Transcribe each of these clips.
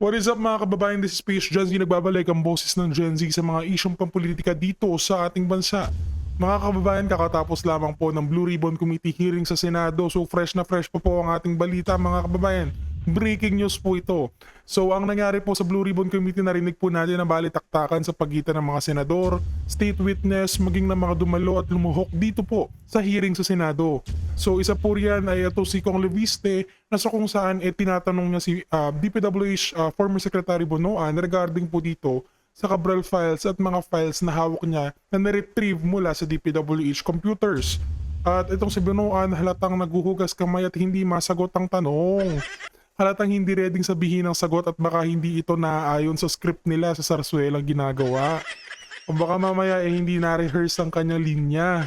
What is up mga kababayan, this is Space Gen Z, nagbabalik ang boses ng Gen Z sa mga isyong pampolitika dito sa ating bansa. Mga kababayan, kakatapos lamang po ng Blue Ribbon Committee hearing sa Senado, so fresh na fresh po ang ating balita mga kababayan. Breaking news po ito. So ang nangyari po sa Blue Ribbon Committee, narinig po natin na balitaktakan sa pagitan ng mga senador, state witness, maging ng mga dumalo at lumuhok dito po sa hearing sa Senado. So isa po riyan ay ito si Kong Leviste, na sa kung saan tinatanong niya si DPWH former Secretary Bonoan regarding po dito sa Cabral files at mga files na hawak niya na na-retrieve mula sa DPWH computers. At itong si Bonoan halatang naguhugas kamay at hindi masagot ang tanong. Halatang hindi reading sabihin ang sagot at baka hindi ito naaayon sa script nila sa Sarsuelang ginagawa. O baka mamaya hindi na-rehearse ang kanyang linya.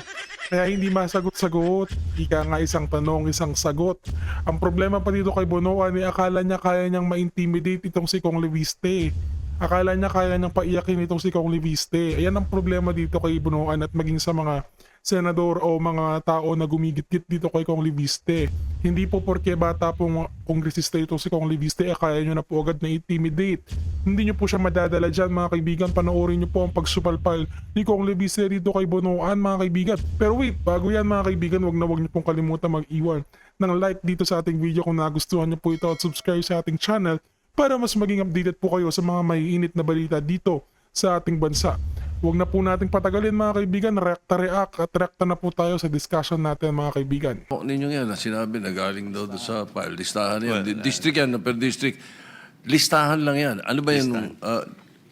Kaya hindi masagot-sagot. Ika nga isang tanong, isang sagot. Ang problema pa dito kay Bonoan akala niya kaya niyang ma-intimidate itong si Kong Leviste. Akala niya kaya niyang paiyakin itong si Kong Leviste. Ayan ang problema dito kay Bonoan at maging sa mga senador o mga tao na gumigit-git dito kay Kong Leviste. Hindi po porke bata pong kongresista ito si Kong Leviste kaya nyo na po agad na intimidate. Hindi nyo po siya madadala dyan mga kaibigan. Panoorin nyo po ang pagsupalpal ni Kong Leviste dito kay Bonoan mga kaibigan. Pero wait, bago yan mga kaibigan, wag nyo pong kalimutan mag-iwan ng like dito sa ating video kung nagustuhan nyo po ito at subscribe sa ating channel para mas maging updated po kayo sa mga maiinit na balita dito sa ating bansa. Huwag na po nating patagalin mga kaibigan, react at reacta na po tayo sa discussion natin mga kaibigan. Ninyo yan, sinabi na galing daw doon sa file. Listahan yan. District yan, per district. Listahan lang yan. Ano ba yan?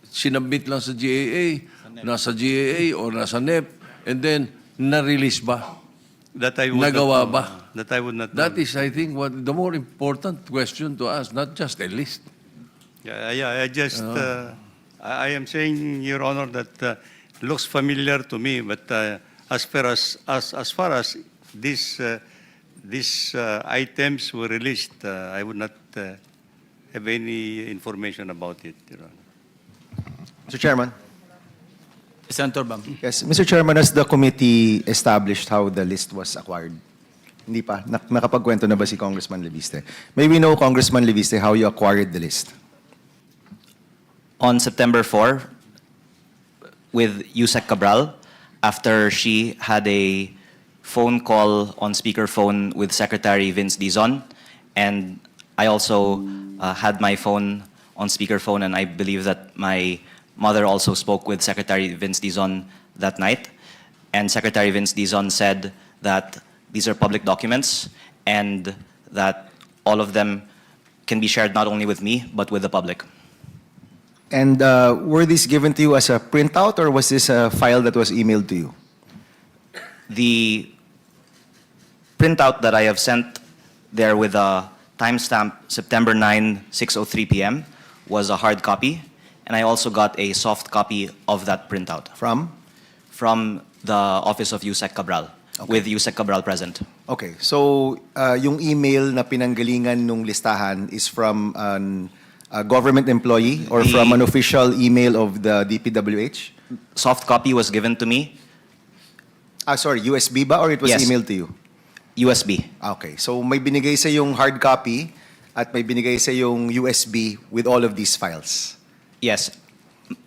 Sinabit lang sa GAA, nasa GAA o nasa NEP, and then na-release ba? That I would Nagawa not know. ba? That I would not know. That is, I think, what the more important question to ask, not just a list. I just, I am saying, Your Honor, that looks familiar to me, but as far as these items were released, I would not have any information about it, Your Honor. Mr. Chairman. Senator Bam. Yes, Mr. Chairman, has the committee established how the list was acquired? Hindi pa. Nakapagkwento na ba si Congressman Leviste? May we know, Congressman Leviste, how you acquired the list? On September 4, with Yusek Cabral, after she had a phone call on speakerphone with Secretary Vince Dizon, and I also had my phone on speakerphone, and I believe that my mother also spoke with Secretary Vince Dizon that night. And Secretary Vince Dizon said that these are public documents and that all of them can be shared not only with me, but with the public. And were these given to you as a printout or was this a file that was emailed to you? The printout that I have sent there with a timestamp September 9, 6:03 p.m. was a hard copy, and I also got a soft copy of that printout From? from the office of Yusek Cabral, with Yusek Cabral present. Okay, so yung email na pinanggalingan nung listahan is from a government employee or from an official email of the DPWH? Soft copy was given to me, Sorry, USB ba or it was Yes. emailed to you? USB. Okay, so may binigay sa yung hard copy at may binigay sa yung USB with all of these files. Yes,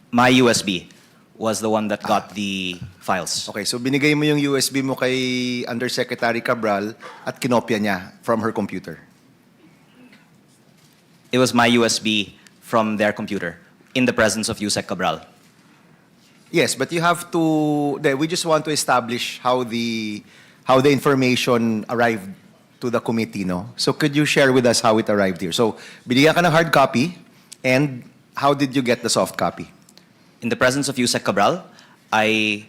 my USB was the one that got the files. Okay, so binigay mo yung USB mo kay Undersecretary Cabral at kinopya niya from her computer. It was my USB from their computer in the presence of Yusek Cabral. Yes, but you have to, we just want to establish how the information arrived to the committee, no? So could you share with us how it arrived here? So binigyan ka ng hard copy and how did you get the soft copy? In the presence of Yusek Cabral, I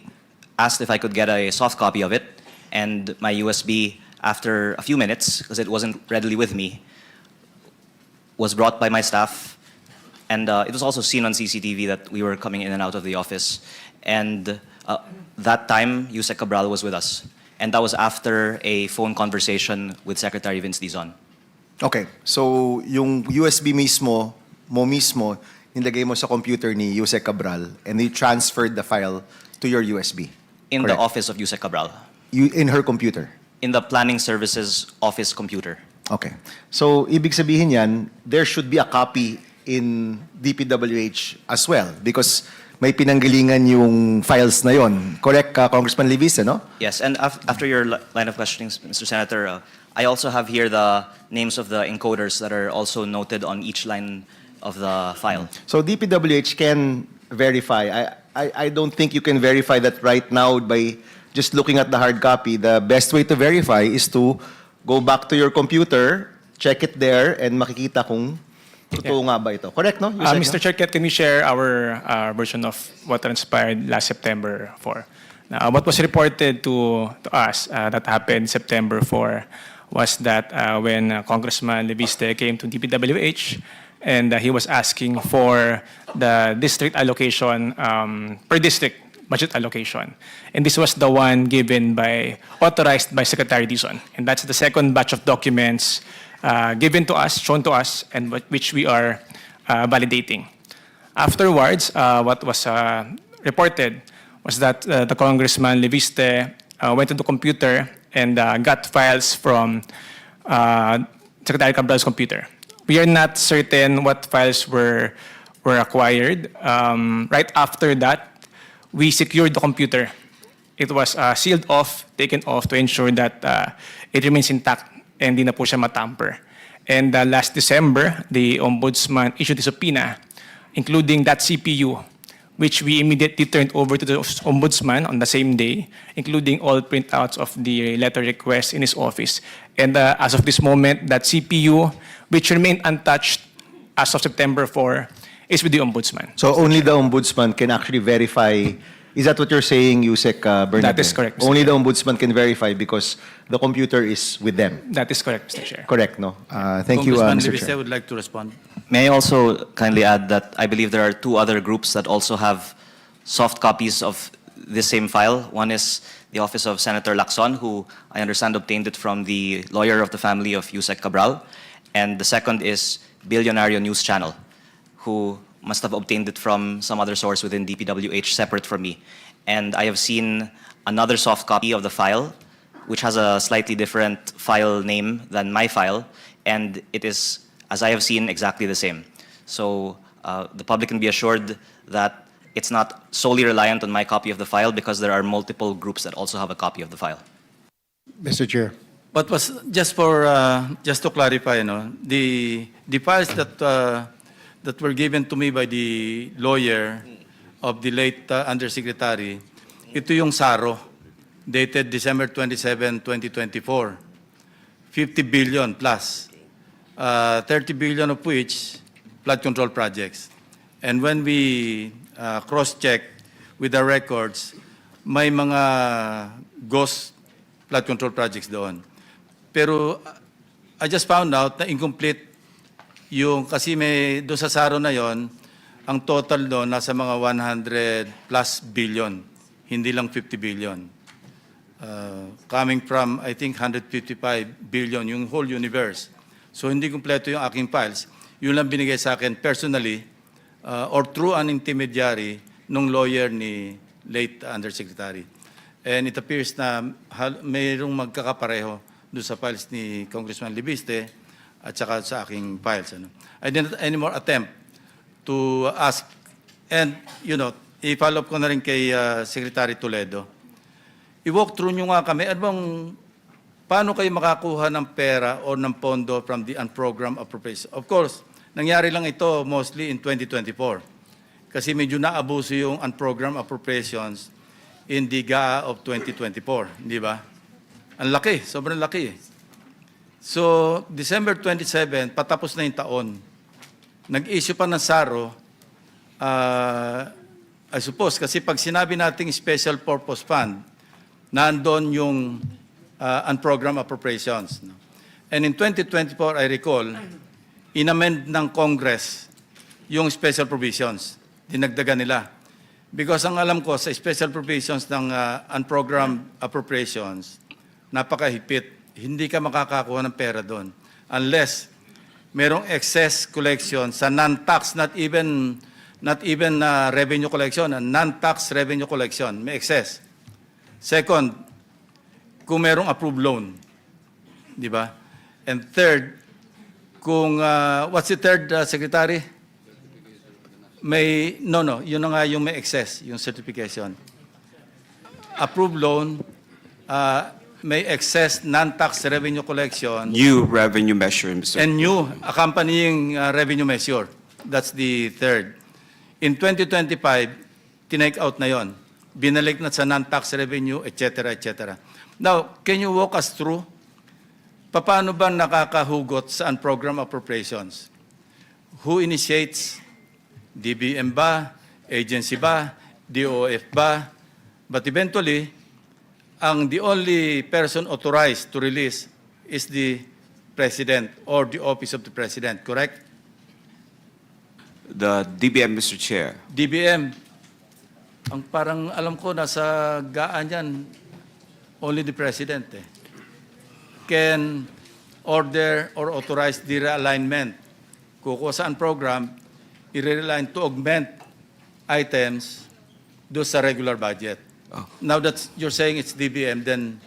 asked if I could get a soft copy of it, and my USB, after a few minutes, because it wasn't readily with me, was brought by my staff, and it was also seen on CCTV that we were coming in and out of the office. And that time, Yusek Cabral was with us, and that was after a phone conversation with Secretary Vince Dizon. Okay, so yung USB mismo, nilagay mo sa computer ni Yusek Cabral and you transferred the file to your USB. In Correct. the office of Yusek Cabral, In her computer. in the Planning Services office computer. Okay. So, ibig sabihin yan, there should be a copy in DPWH as well because may pinanggalingan yung files na yon. Correct, Congressman Levis, no? Yes, and after your line of questioning, Mr. Senator, I also have here the names of the encoders that are also noted on each line of the file. So DPWH can verify. I don't think you can verify that right now by just looking at the hard copy. The best way to verify is to go back to your computer, check it there, and makikita kung totoo nga ba ito. Correct, no? Yusek, Mr. Chair, can we share our version of what transpired last September 4? Now, what was reported to us that happened September 4 was that when Congressman Leviste came to DPWH and he was asking for the district allocation per district budget allocation. And this was the one authorized by Secretary Dizon. And that's the second batch of documents given to us, shown to us, and which we are validating. Afterwards, what was reported was that the Congressman Leviste went to the computer and got files from Secretary Cabral's computer. We are not certain what files were acquired. Right after that, we secured the computer. It was sealed off, taken off to ensure that it remains intact and di na po siya matamper. And last December, the Ombudsman issued a subpoena, including that CPU, which we immediately turned over to the Ombudsman on the same day, including all printouts of the letter request in his office. And as of this moment, that CPU, which remained untouched as of September 4, is with the Ombudsman. So only the Ombudsman can actually verify. Is that what you're saying, Yusek Bernabé? That is correct, Mr. Only Chair. the Ombudsman can verify because the computer is with them. That is correct, Mr. Chair. Correct, no? Thank you, Congressman Mr. Leviste Chair. would like to respond. May I also kindly add that I believe there are two other groups that also have soft copies of this same file. One is the Office of Senator Lacson, who I understand obtained it from the lawyer of the family of Yusek Cabral. And the second is Billionario News Channel, who must have obtained it from some other source within DPWH separate from me. And I have seen another soft copy of the file, which has a slightly different file name than my file, and it is, as I have seen, exactly the same. So the public can be assured that it's not solely reliant on my copy of the file because there are multiple groups that also have a copy of the file. Mr. Chair. But was just to clarify, the files that were given to me by the lawyer of the late Undersecretary, ito yung SARO, dated December 27, 2024. 50 billion plus. 30 billion of which flood control projects. And when we cross-check with the records, may mga ghost flood control projects doon. Pero I just found out na incomplete yung, kasi may doon sa SARO na yon, ang total doon nasa mga 100 plus billion, hindi lang 50 billion. Coming from, I think, 155 billion, yung whole universe. So hindi kumpleto yung aking files. Yun lang binigay sa akin personally or through an intermediary nung lawyer ni late Undersecretary. And it appears na mayroong magkakapareho doon sa files ni Congressman Leviste at saka sa aking files. I didn't anymore attempt to ask, and i-follow up ko na rin kay Secretary Toledo. I-walk through nyo nga kami, paano kayo makakuha ng pera o ng pondo from the unprogrammed appropriation? Of course, nangyari lang ito mostly in 2024. Kasi medyo naabuso yung unprogrammed appropriations in the GAA of 2024, di ba? Ang laki, sobrang laki. So, December 27, patapos na yung taon. Nag-issue pa ng SARO, I suppose, kasi pag sinabi nating special purpose fund, nandun yung unprogrammed appropriations. And in 2024, I recall, inamend ng Congress yung special provisions. Dinagdagan nila. Because ang alam ko sa special provisions ng unprogrammed appropriations, napakahipit. Hindi ka makakakuha ng pera doon. Unless merong excess collection sa non-tax, not even revenue collection, non-tax revenue collection, may excess. Second, kung merong approved loan, di ba? And third, kung, what's the third, Secretary? yun na nga yung may excess, yung certification. Approved loan, may excess non-tax revenue collection, New revenue measure, Mr. and new accompanying revenue measure. That's the third. In 2025, tinake out na yon. Binalik na sa non-tax revenue, etc., etc. Now, can you walk us through paano ba nakakahugot sa unprogrammed appropriations? Who initiates? DBM ba? Agency ba? DOF ba? But eventually, the only person authorized to release is the President or the Office of the President, correct? The DBM, Mr. Chair. DBM, ang parang alam ko nasa gaan yan, only the President can order or authorize the realignment. Kukuha sa program, i-realign to augment items do sa regular budget. Oh. Now that you're saying it's DBM, then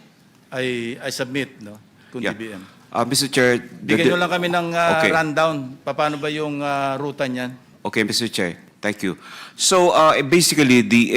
I submit, no? Kung Yeah. DBM. Mr. Chair. Bigyan nyo lang kami ng Okay. rundown. Paano ba yung ruta niyan? Okay, Mr. Chair. Thank you. So basically, the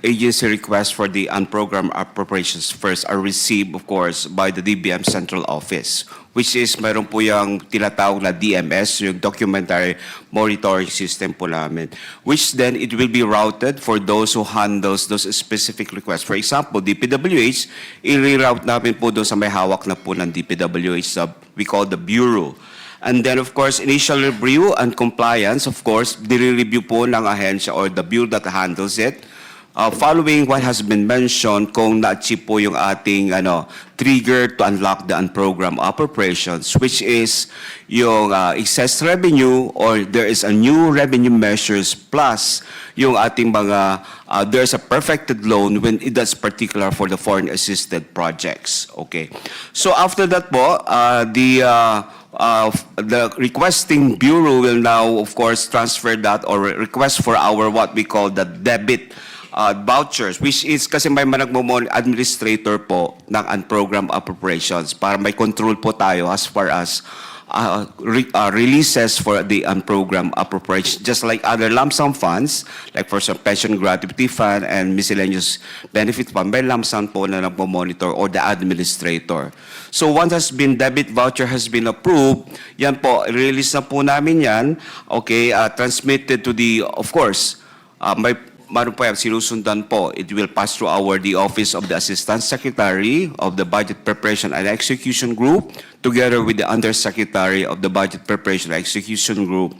agency requests for the unprogrammed appropriations first are received, of course, by the DBM Central Office, which is mayroon po yung tinatawag na DMS, yung Documentary Monitoring System po namin, which then it will be routed for those who handles those specific requests. For example, DPWH, i-reroute namin po doon sa may hawak na po ng DPWH, we call the Bureau. And then, of course, initial review and compliance, of course, dire-review po ng ahensya or the bureau that handles it. Following what has been mentioned, kung na-achieve po yung ating trigger to unlock the unprogrammed appropriations, which is yung excess revenue or there is a new revenue measures plus yung ating mga, there's a perfected loan when it is particular for the foreign assisted projects. Okay. So after that po, the requesting bureau will now, of course, transfer that or request for our what we call the debit vouchers, which is kasi may managmumon administrator po ng unprogrammed appropriations para may control po tayo as far as releases for the unprogrammed appropriations, just like other lump sum funds, like for some pension gratuity fund and miscellaneous benefit fund, may lump sum po na nagpo-monitor or the administrator. So once debit voucher has been approved, yan po, release na po namin yan, okay, transmitted to the, of course, meron po yan, sinusundan po. It will pass through the Office of the Assistant Secretary of the Budget Preparation and Execution Group, together with the Undersecretary of the Budget Preparation and Execution Group.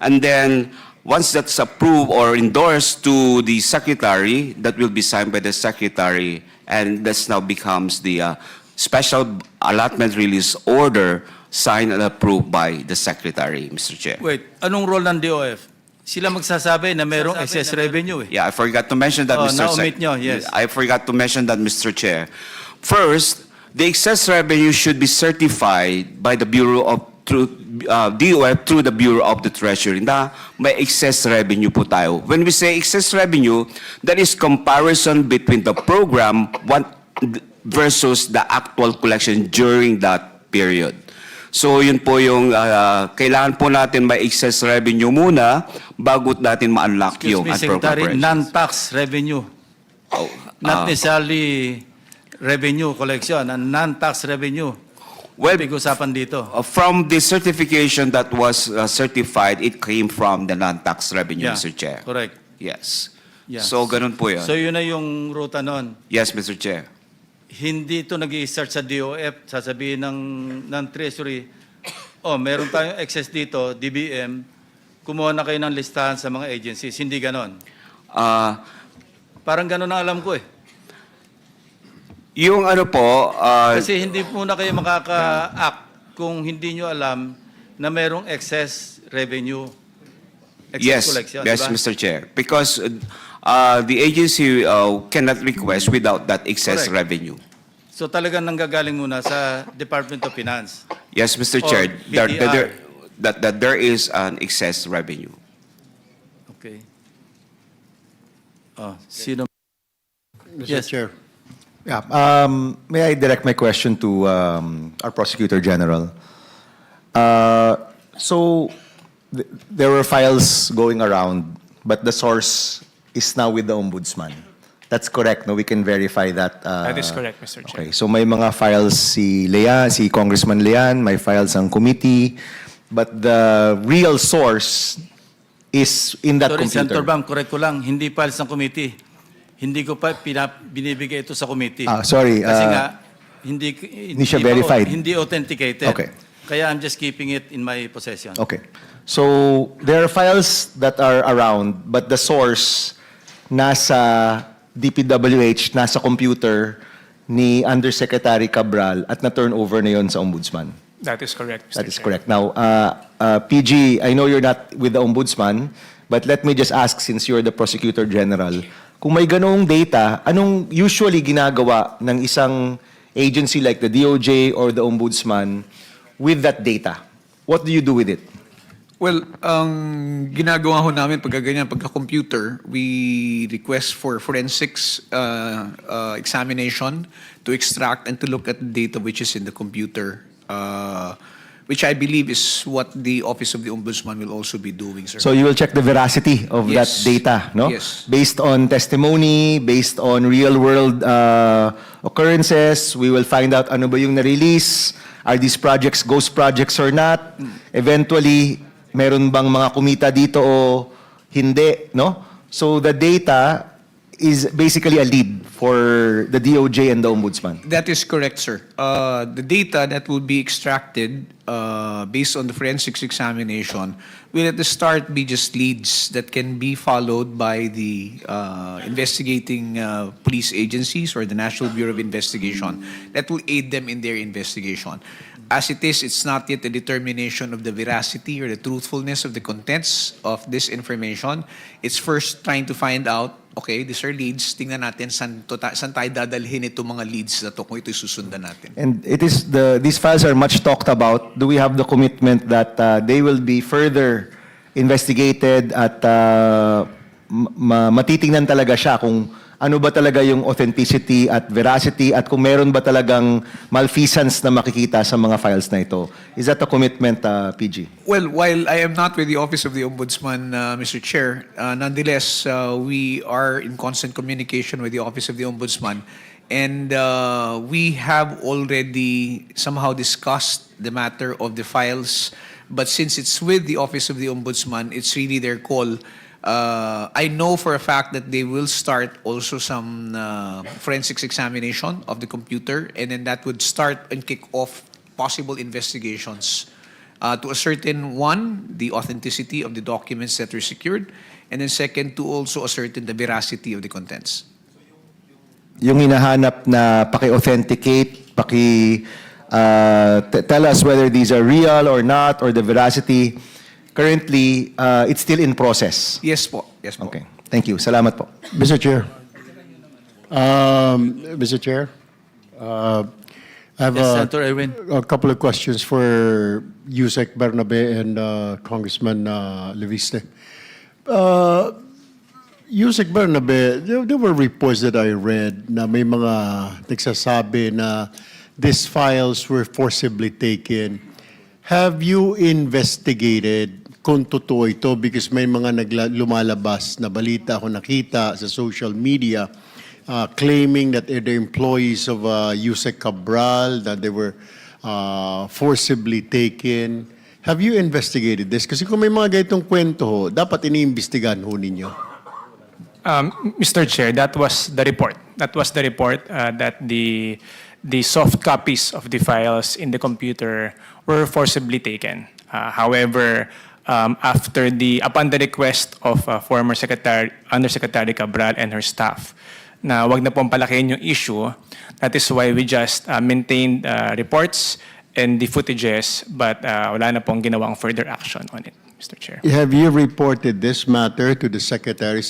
And then, once that's approved or endorsed to the Secretary, that will be signed by the Secretary, and that now becomes the special allotment release order signed and approved by the Secretary, Mr. Chair. Wait, anong role ng DOF? Sila magsasabi na merong excess revenue Yeah, I forgot to mention that, Oh, Mr. na-omit nyo, yes. I forgot to mention that, Mr. Chair. First, the excess revenue should be certified by the Bureau of DOF through the Bureau of the Treasury na may excess revenue po tayo. When we say excess revenue, that is comparison between the program versus the actual collection during that period. So yun po yung kailangan po natin may excess revenue muna bago natin ma-unlock Excuse yung me, Secretary, unprogrammed. non-tax revenue. Not necessarily revenue collection, non-tax revenue. Well, Pag-usapan dito. from the certification that was certified, it came from the non-tax revenue, Yeah, Mr. Chair. correct. Yes. Yeah. So ganun po yun. So yun na yung ruta nun. Yes, Mr. Chair. Hindi ito nag-i-start sa DOF, sasabihin ng Treasury, oh, meron tayong excess dito, DBM, kumuha na kayo ng listahan sa mga agencies. Hindi ganon. Parang ganon ang alam ko eh. Yung ano po, Kasi hindi po na kayo makaka-act kung hindi nyo alam na merong excess revenue, excess yes, collection, yes, diba? Mr. Chair. Because the agency cannot request without that excess Correct. revenue. So talagang nanggagaling muna sa Department of Finance. Yes, Mr. Or Chair. BTR. That there is an excess revenue. Okay. Oh, sino? Mr. Yes. Chair. Yeah, may I direct my question to our Prosecutor General? So there were files going around but the source is now with the ombudsman. That's correct, no? We can verify that. That is correct, Mr. Chair. Okay, so may mga files si Leanne, si Congressman Leanne, may files ang committee, but the real source is in that Sorry, computer. Senator Bam, correct ko lang, hindi files ng committee. Hindi ko pa binibigay ito sa committee. Sorry. Kasi nga, hindi siya verified. Hindi authenticated. Okay. Kaya I'm just keeping it in my possession. Okay. So, there are files that are around, but the source nasa DPWH, nasa computer ni Undersecretary Cabral at na-turn over na yon sa Ombudsman. That is correct, Mr. That is Chair. correct. Now, PG, I know you're not with the Ombudsman, but let me just ask, since you're the Prosecutor General, kung may ganoong data, anong usually ginagawa ng isang agency like the DOJ or the Ombudsman with that data? What do you do with it? Well, ang ginagawa ho namin pagka computer, we request for forensics examination to extract and to look at the data which is in the computer, which I believe is what the Office of the Ombudsman will also be doing, sir. So you will check the veracity of that Yes. data, no? Yes. Based on testimony, based on real-world occurrences, we will find out ano ba yung na-release, are these projects ghost projects or not? Eventually, meron bang mga kumita dito o hindi, no? So the data is basically a lead for the DOJ and the Ombudsman. That is correct, sir. The data that will be extracted based on the forensics examination will at the start be just leads that can be followed by the investigating police agencies or the National Bureau of Investigation that will aid them in their investigation. As it is, it's not yet a determination of the veracity or the truthfulness of the contents of this information. It's first trying to find out, okay, these are leads, tingnan natin saan tayo dadalhin itong mga leads na to kung ito'y susundan natin. And it is these files are much talked about. Do we have the commitment that they will be further investigated at matitingnan talaga siya kung ano ba talaga yung authenticity at veracity at kung meron ba talagang malfeasance na makikita sa mga files na ito? Is that a commitment, PG? Well, while I am not with the Office of the Ombudsman, Mr. Chair, nonetheless, we are in constant communication with the Office of the Ombudsman. And we have already somehow discussed the matter of the files. But since it's with the Office of the Ombudsman, it's really their call. I know for a fact that they will start also some forensics examination of the computer, and then that would start and kick off possible investigations to ascertain, one, the authenticity of the documents that were secured, and then second, to also ascertain the veracity of the contents. Yung hinahanap na paki-authenticate, tell us whether these are real or not, or the veracity. Currently, it's still in process. Yes po. Yes po. Okay. Thank you. Salamat po. Mr. Chair. Mr. Chair, I have Yes, Senator Erwin. a couple of questions for Yusek Bernabe and Congressman Leviste. Yusek Bernabe, there were reports that I read na may mga nagsasabi na these files were forcibly taken. Have you investigated kung totoo ito? Because may mga lumalabas na balita ako nakita sa social media claiming that they're the employees of Yusek Cabral, that they were forcibly taken. Have you investigated this? Kasi kung may mga ganitong kwento ho, dapat iniimbestigahan ho ninyo. Mr. Chair, that was the report. That was the report that the soft copies of the files in the computer were forcibly taken. However, upon the request of former Undersecretary Cabral and her staff, na wag na pong palakihin yung issue, that is why we just maintained reports and the footages, but wala na pong ginawang further action on it, Mr. Chair. Have you reported this matter to the Secretary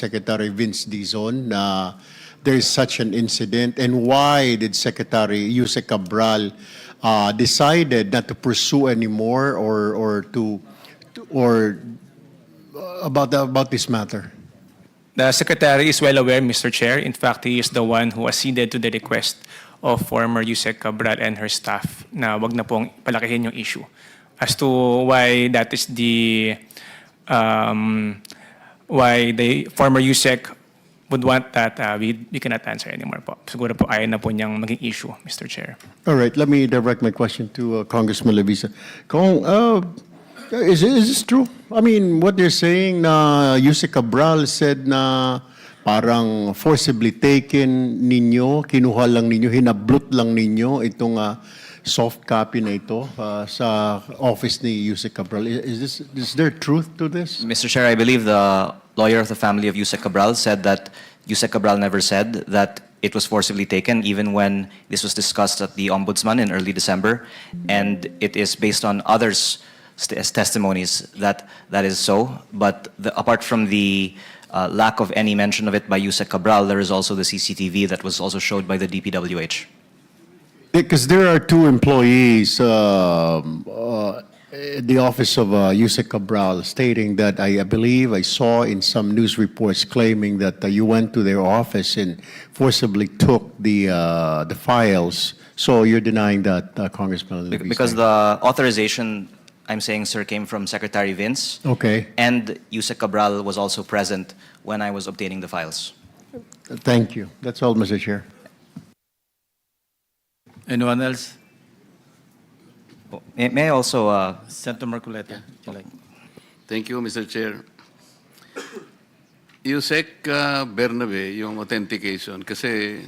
Vince Dizon, na there is such an incident? And why did Secretary Yusek Cabral decided not to pursue anymore or about this matter? The Secretary is well aware, Mr. Chair. In fact, he is the one who acceded to the request of former Yusek Cabral and her staff na wag na pong palakihin yung issue. As to why that is the why the former USEC would want that, we cannot answer anymore po. Siguro po ayaw na po niyang maging issue, Mr. Chair. All right, let me direct my question to Congressman Levisa. Kung, is this true? I mean, what they're saying na Yusek Cabral said na parang forcibly taken ninyo, kinuha lang ninyo, hinablot lang ninyo itong soft copy na ito sa office ni Yusek Cabral. Is there truth to this? Mr. Chair, I believe the lawyer of the family of Yusek Cabral said that Yusek Cabral never said that it was forcibly taken, even when this was discussed at the Ombudsman in early December. And it is based on others' testimonies that that is so. But apart from the lack of any mention of it by Yusek Cabral, there is also the CCTV that was also showed by the DPWH. Because there are two employees the office of Yusek Cabral stating that I believe I saw in some news reports claiming that you went to their office and forcibly took the files. So you're denying that, Congressman Levisa? Because the authorization, I'm saying, sir, came from Secretary Vince. Okay, And Yusek Cabral was also present when I was obtaining the files. thank you. That's all, Mr. Chair. Anyone else? May I also Senator Marcoleta, you like? Thank you, Mr. Chair. Yusek Bernabe, yung authentication, kasi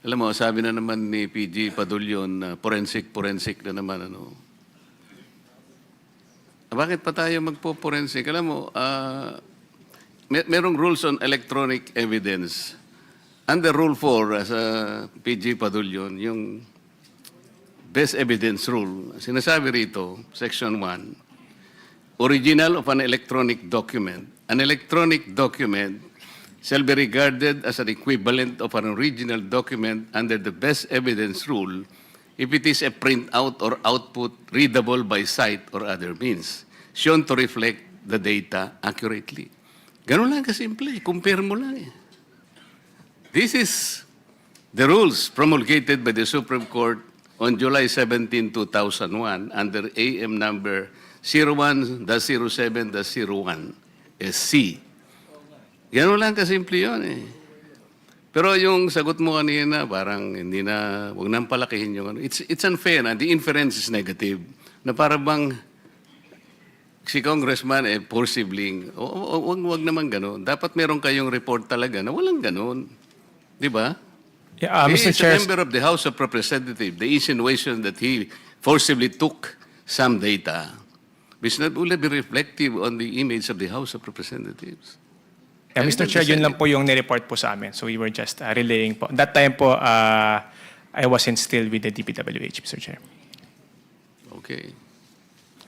alam mo, sabi na naman ni PG Padulyon, forensic na naman. Ano. Bakit pa tayo magpo-forensic? Alam mo, merong rules on electronic evidence. Under Rule 4, sa PG Padulyon, yung best evidence rule, sinasabi rito, Section 1, original of an electronic document. An electronic document shall be regarded as an equivalent of an original document under the best evidence rule if it is a printout or output readable by sight or other means, shown to reflect the data accurately. Ganun lang kasimple, compare mo lang eh. This is the rules promulgated by the Supreme Court on July 17, 2001, under AM number 01-07-01 SC. Ganun lang kasimple yun eh. Pero yung sagot mo kanina, parang hindi na, huwag nang palakihin yung ano. It's unfair na, the inference is negative. Na para bang si Congressman poor sibling. Huwag naman ganun. Dapat meron kayong report talaga na walang ganun. Di ba? Yeah, He Mr. is Chair, a member of the House of Representatives. The insinuation that he forcibly took some data is not only be reflective on the image of the House of Representatives. yeah, Mr. Chair, yun lang po yung nireport po sa amin. So we were just relaying po. That time po, I wasn't still with the DPWH, Mr. Chair. Okay.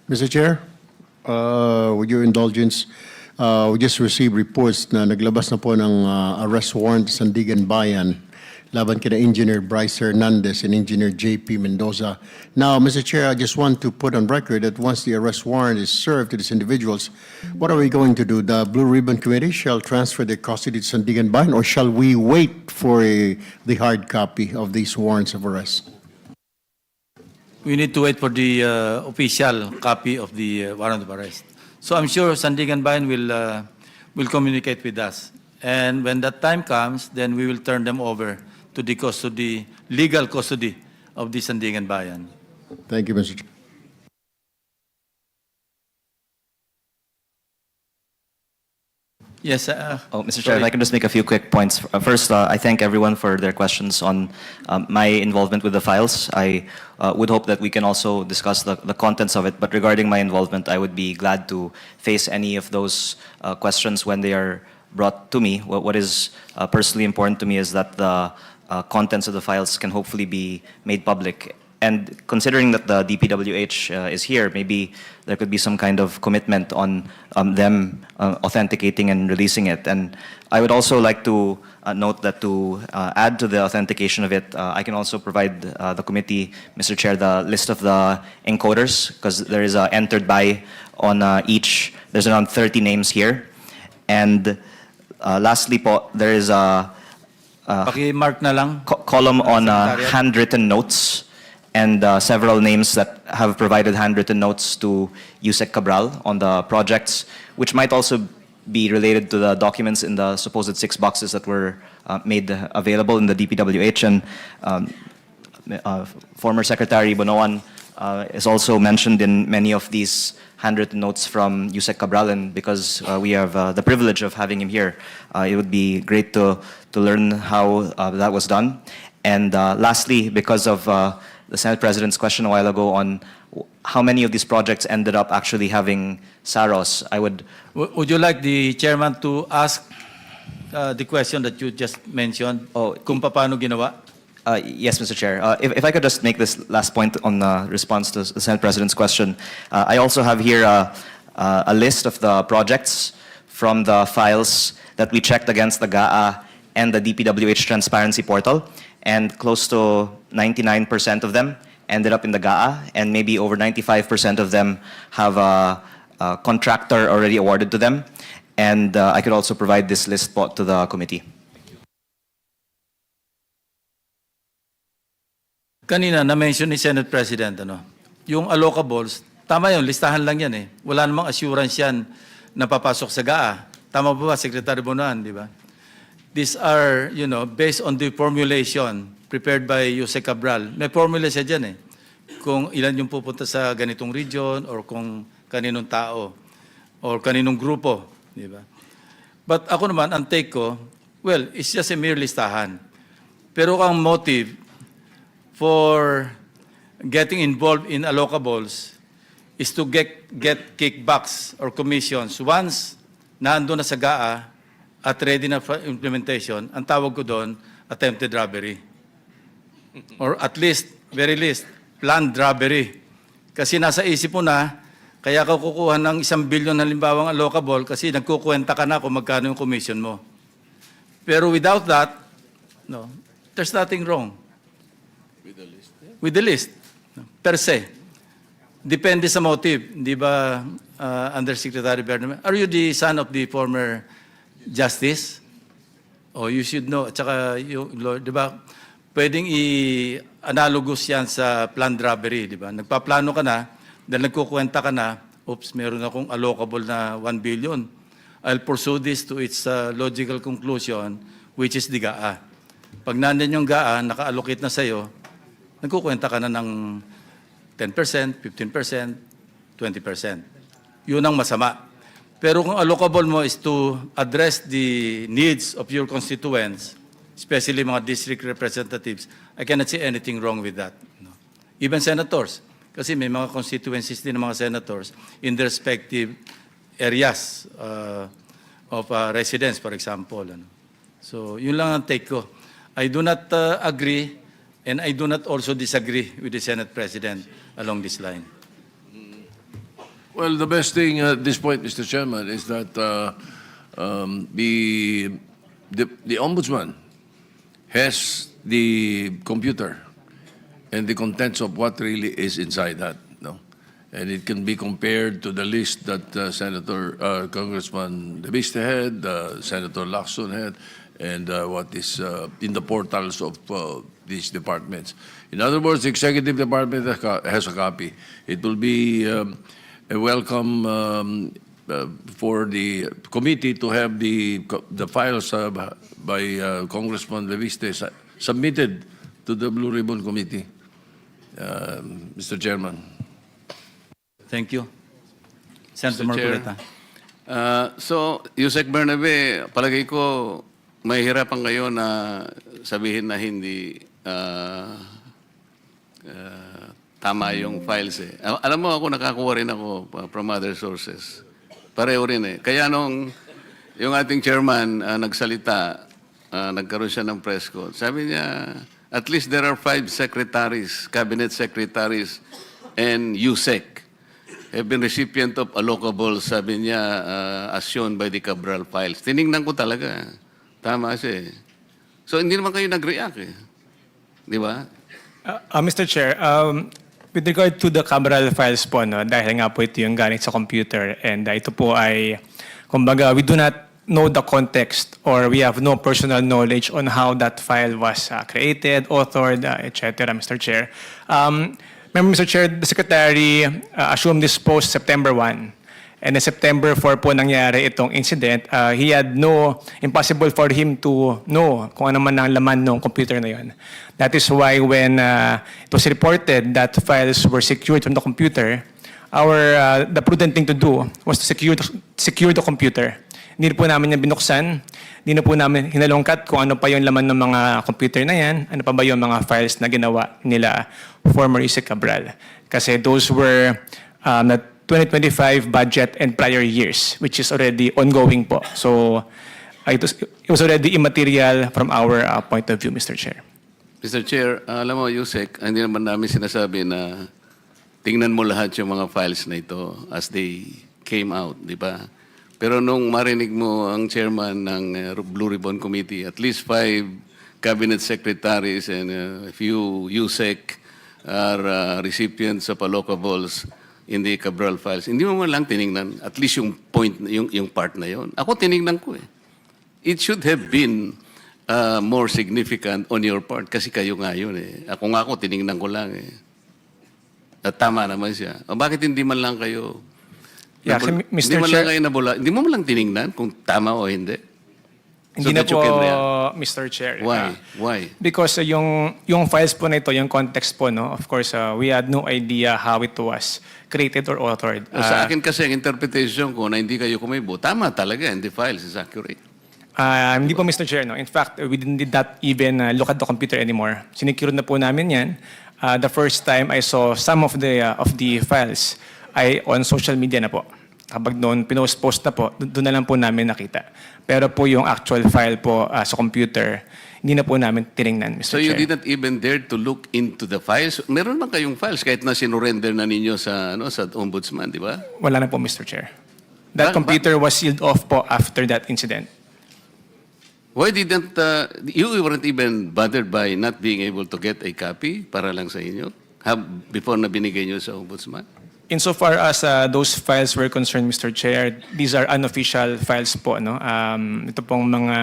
Mr. Chair, with your indulgence, we just received reports na naglabas na po ng arrest warrant sa Sandigan Bayan laban kina Engineer Bryce Hernandez and Engineer JP Mendoza. Now, Mr. Chair, I just want to put on record that once the arrest warrant is served to these individuals, what are we going to do? The Blue Ribbon Committee shall transfer their custody to Sandigan Bayan, or shall we wait for the hard copy of these warrants of arrest? We need to wait for the official copy of the warrant of arrest. So I'm sure Sandigan Bayan will communicate with us. And when that time comes, then we will turn them over to the custody, legal custody of the Sandigan Bayan. Thank you, Mr. Chair. Yes, Mr. Chair, if I can just make a few quick points. First, I thank everyone for their questions on my involvement with the files. I would hope that we can also discuss the contents of it, but regarding my involvement, I would be glad to face any of those questions when they are brought to me. What is personally important to me is that the contents of the files can hopefully be made public. And considering that the DPWH is here, maybe there could be some kind of commitment on them authenticating and releasing it. And I would also like to note that to add to the authentication of it, I can also provide the committee, Mr. Chair, the list of the encoders, because there is a entered by on each. There's around 30 names here. And lastly po, there is a paki-mark na lang. column on Secretariat. handwritten notes and several names that have provided handwritten notes to Yusek Cabral on the projects, which might also be related to the documents in the supposed 6 boxes that were made available in the DPWH. And former Secretary Bonoan is also mentioned in many of these handwritten notes from Yusek Cabral, and because we have the privilege of having him here, it would be great to learn how that was done. And lastly, because of the Senate President's question a while ago on how many of these projects ended up actually having SAROS, I would... Would you like the chairman to ask the question that you just mentioned? Oh, Kung paano ginawa? Yes, Mr. Chair. If I could just make this last point on response to the Senate President's question. I also have here a list of the projects from the files that we checked against the GAA and the DPWH Transparency Portal, and close to 99% of them ended up in the GAA, and maybe over 95% of them have a contractor already awarded to them. And I could also provide this list po to the committee. Kanina, na-mention ni Senate President, yung allocables, tama yun, listahan lang yan eh. Wala namang assurance yan na papasok sa GAA. Tama ba, Secretary Bonoan, di ba? These are, based on the formulation prepared by Yusek Cabral. May formula siya dyan eh. Kung ilan yung pupunta sa ganitong region or kung kaninong tao or kaninong grupo, di ba? But ako naman, ang take ko, well, it's just a mere listahan. Pero ang motive for getting involved in allocables is to get kickbacks or commissions. Once naandun na sa GAA at ready na for implementation, ang tawag ko doon, attempted robbery. Or at least, very least, planned robbery. Kasi nasa isip mo na, kaya ka kukuha ng 1 billion halimbawang allocable kasi nagkukwenta ka na kung magkano yung commission mo. Pero without that, no, there's nothing wrong. With the list, per se. Depende sa motive. Di ba, Undersecretary Bernabe? Are you the son of the former justice? Oh, you should know. At saka, di ba, pwedeng i-analogous yan sa planned robbery, di ba? Nagpaplano ka na, dahil nagkukwenta ka na, oops, meron akong allocable na 1 billion. I'll pursue this to its logical conclusion, which is the GAA. Pag nandyan yung GAA, naka-allocate na sa'yo, nagkukwenta ka na ng 10%, 15%, 20%. Yun ang masama. Pero kung allocable mo is to address the needs of your constituents, especially mga district representatives, I cannot see anything wrong with that. No. Even senators, kasi may mga constituencies din ng mga senators in their respective areas of residence, for example. So, yun lang ang take ko. I do not agree and I do not also disagree with the Senate President along this line. Well, the best thing at this point, Mr. Chairman, is that the Ombudsman has the computer and the contents of what really is inside that, no? And it can be compared to the list that Congressman De Vista had, Senator Lacson had, and what is in the portals of these departments. In other words, the executive department has a copy. It will be a welcome for the committee to have the files by Congressman De Vista submitted to the Blue Ribbon Committee, Mr. Chairman. Thank you. Senator Mr. Chair. Marcoleta. So, Yusek Bernabe, palagay ko mahihirapan kayo na sabihin na hindi tama yung files eh. Alam mo ako, nakakuha rin ako from other sources. Pareho rin eh. Kaya nung yung ating chairman nagsalita, nagkaroon siya ng press call, sabi niya, at least there are 5 secretaries, cabinet secretaries, and USEC have been recipient of allocable, sabi niya, as shown by the Cabral files. Tiningnan ko talaga. Tama siya eh. So, hindi naman kayo nag-react eh. Di ba? Mr. Chair, with regard to the Cabral files po, no, dahil nga po ito yung galing sa computer, and ito po ay, kumbaga, we do not know the context or we have no personal knowledge on how that file was created, authored, etc., Mr. Chair. Remember, Mr. Chair, the Secretary assumed this post September 1. And then September 4 po nangyari itong incident. He had impossible for him to know kung ano man ang laman ng computer na yun. That is why when it was reported that files were secured from the computer, the prudent thing to do was to secure the computer. Hindi na po namin yan binuksan, hindi na po namin hinalongkat kung ano pa yung laman ng mga computer na yan, ano pa ba yung mga files na ginawa nila former Yusek Cabral. Kasi those were the 2025 budget and prior years, which is already ongoing po. So it was already immaterial from our point of view, Mr. Chair. Mr. Chair, alam mo, Yusek, hindi naman namin sinasabi na tingnan mo lahat yung mga files na ito as they came out, di ba? Pero nung marinig mo ang chairman ng Blue Ribbon Committee, at least 5 cabinet secretaries and a few USEC are recipients of allocables in the Cabral files. Hindi mo man lang tinignan, at least yung point, yung part na yon. Ako tinignan ko eh. It should have been more significant on your part kasi kayo nga yun eh. Ako tinignan ko lang eh. At tama naman siya. O bakit hindi man lang kayo Yeah, actually, hindi Mr. man Chair, lang kayo nabula. Hindi mo man lang tinignan kung tama o hindi. hindi na that you po, can react. Mr. Chair. Why? Why? Because yung files po na ito, yung context po, no, of course, we had no idea how it was created or authored. Sa akin kasi ang interpretation ko na hindi kayo kumibo, tama talaga and the files is accurate. Hindi po, Mr. Chair. No? In fact, we did not even look at the computer anymore. Sinecure na po namin yan. The first time I saw some of the files ay on social media na po. Kapag doon pinost-post na po, doon na lang po namin nakita. Pero po yung actual file po sa computer, hindi na po namin tinignan, Mr. So you Chair. didn't even dare to look into the files? Meron man kayong files kahit na sinurrender na ninyo sa ombudsman, di ba? Wala na po, Mr. Chair. That computer was sealed off po after that incident. Why didn't you weren't even bothered by not being able to get a copy para lang sa inyo? Before na binigay nyo sa ombudsman? Insofar as those files were concerned, Mr. Chair, these are unofficial files po. No? Ito pong mga,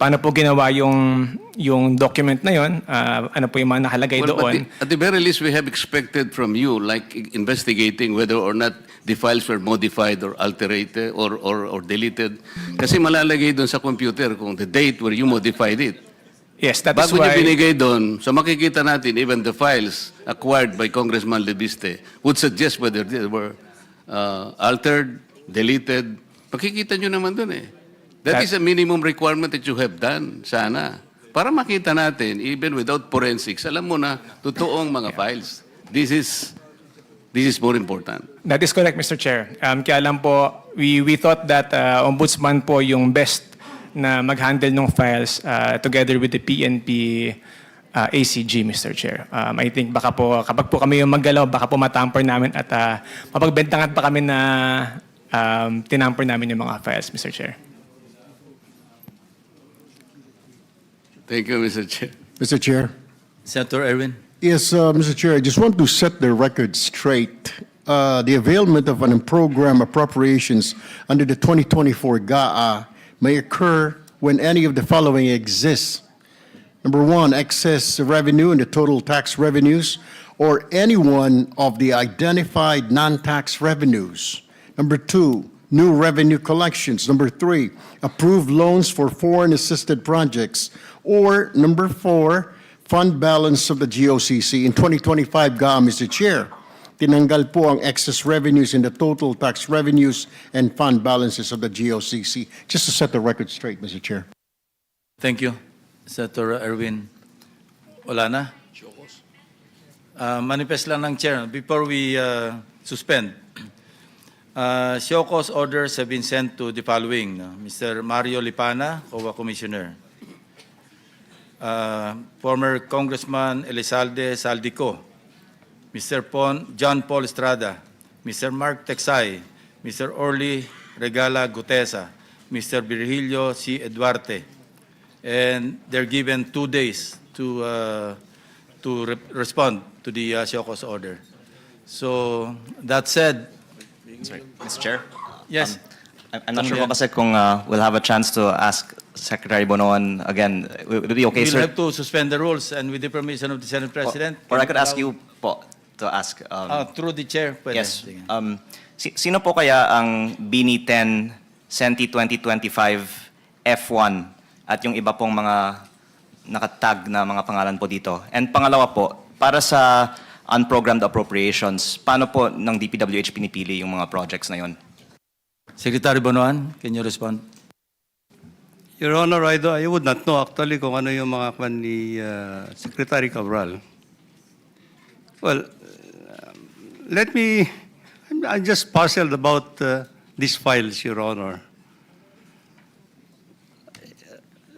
paano po ginawa yung document na yon, ano po yung mga nakalagay doon. At the very least, we have expected from you, like investigating whether or not the files were modified or altered or deleted. Kasi malalagay doon sa computer kung the date where you modified it. Yes, that is Bago niyo why... binigay doon, so makikita natin even the files acquired by Congressman Lebiste would suggest whether they were altered, deleted. Makikita nyo naman doon eh. That is a minimum requirement that you have done, sana. Para makita natin, even without forensics, alam mo na, totoong mga files. This is more important. That is correct, Mr. Chair. Kaya lang po, we thought that ombudsman po yung best na mag-handle ng files together with the PNP ACG, Mr. Chair. I think baka po, kapag po kami yung maggalaw, baka po matamper namin at mapagbentangan pa kami na tinamper namin yung mga files, Mr. Chair. Thank you, Mr. Chair. Mr. Chair. Senator Erwin. Yes, Mr. Chair, I just want to set the record straight. The availment of program appropriations under the 2024 GAA may occur when any of the following exists. Number one, excess revenue in the total tax revenues or any one of the identified non-tax revenues. Number two, new revenue collections. Number three, approved loans for foreign assisted projects. Or number four, fund balance of the GOCC. In 2025 GAA, Mr. Chair, tinanggal po ang excess revenues in the total tax revenues and fund balances of the GOCC. Just to set the record straight, Mr. Chair. Thank you. Senator Erwin. Wala na? Manifest lang ng Chair. Before we suspend, show cause orders have been sent to the following. Mr. Mario Lipana, COA Commissioner. Former Congressman Elizalde Saldico. Mr. John Paul Estrada, Mr. Mark Texay, Mr. Orly Regala Gutesa, Mr. Virgilio C. Eduarte, and they're given 2 days to respond to the show cause order. So that said, Sorry, Mr. Chair? yes. I'm not sure po kasi kung we'll have a chance to ask Secretary Bonoan again. Would it be okay, We'll sir? have to suspend the rules and with the permission of the Senate President. Or I could ask you po to ask. Through the chair. Pwede. Yes. Sige. Sino po kaya ang BINI 10 Senti 2025 F1 at yung iba pong mga nakatag na mga pangalan po dito? And pangalawa po, para sa unprogrammed appropriations, paano po ng DPWH pinipili yung mga projects na yon? Secretary Bonoan, can you respond? Your Honor, I would not know actually kung ano yung mga kwan ni Secretary Cabral. Well, I'm just puzzled about these files, Your Honor.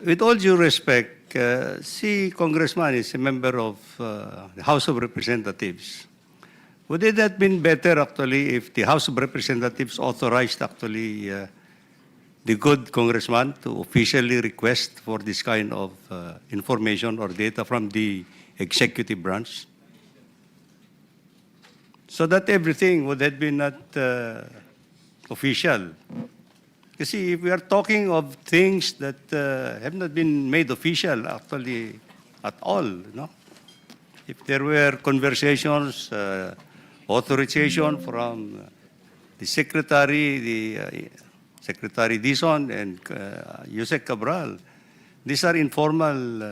With all due respect, si Congressman is a member of the House of Representatives. Would it have been better actually if the House of Representatives authorized actually the good congressman to officially request for this kind of information or data from the executive branch? So that everything would have been not official. Kasi if we are talking of things that have not been made official actually at all, no? If there were conversations, authorization from the Secretary, Secretary Dizon and Yusek Cabral, these are informal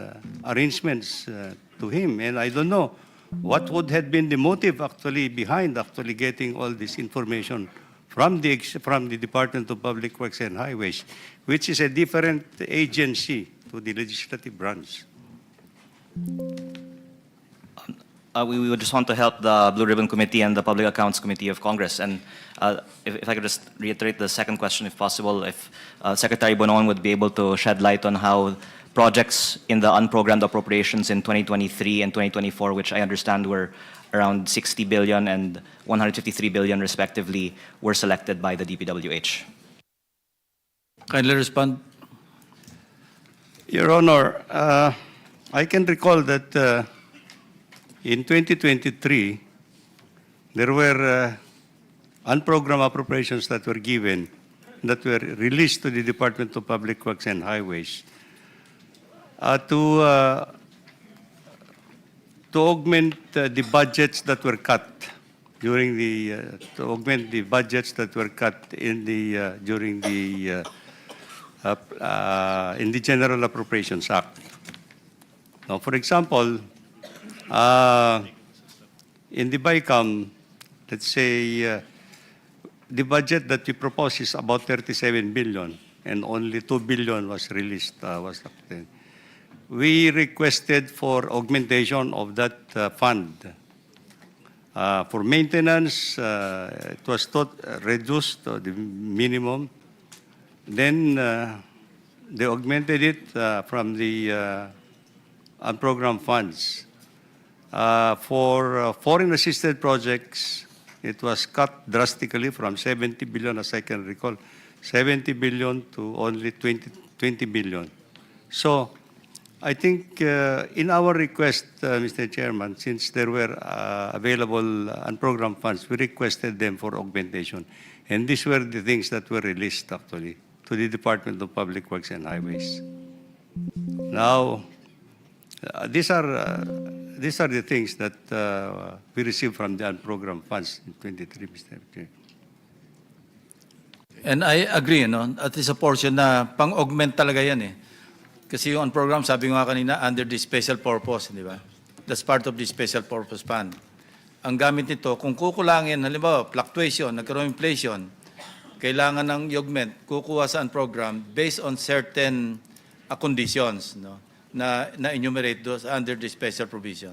arrangements to him, and I don't know what would have been the motive actually behind actually getting all this information from the Department of Public Works and Highways, which is a different agency to the legislative branch. We would just want to help the Blue Ribbon Committee and the Public Accounts Committee of Congress. And if I could just reiterate the second question, if possible, if Secretary Bonoan would be able to shed light on how projects in the unprogrammed appropriations in 2023 and 2024, which I understand were around 60 billion and 153 billion respectively, were selected by the DPWH. Kindly respond. Your Honor, I can recall that in 2023, there were unprogrammed appropriations that were given, that were released to the Department of Public Works and Highways to augment the budgets that were cut during the to augment the budgets that were cut in the during the in the General Appropriations Act. Now, for example, in the BICAM, let's say the budget that we proposed is about 37 billion, and only 2 billion was released. We requested for augmentation of that fund. For maintenance, it was reduced to the minimum. Then they augmented it from the unprogrammed funds. For foreign assisted projects, it was cut drastically from 70 billion, as I can recall, 70 billion to only 20 billion. So I think in our request, Mr. Chairman, since there were available unprogrammed funds, we requested them for augmentation. And these were the things that were released actually to the Department of Public Works and Highways. Now, these are the things that we received from the unprogrammed funds in 23, Mr. Chair. And I agree, no? At least a portion na pang-augment talaga yan eh. Kasi yung program, sabi ko nga kanina, under the special purpose, di ba? That's part of the special purpose fund. Ang gamit nito, kung kukulangin, halimbawa, fluctuation, nagkaroon inflation, kailangan ng augment, kukuha sa program based on certain conditions, no? Na enumerate those under the special provision.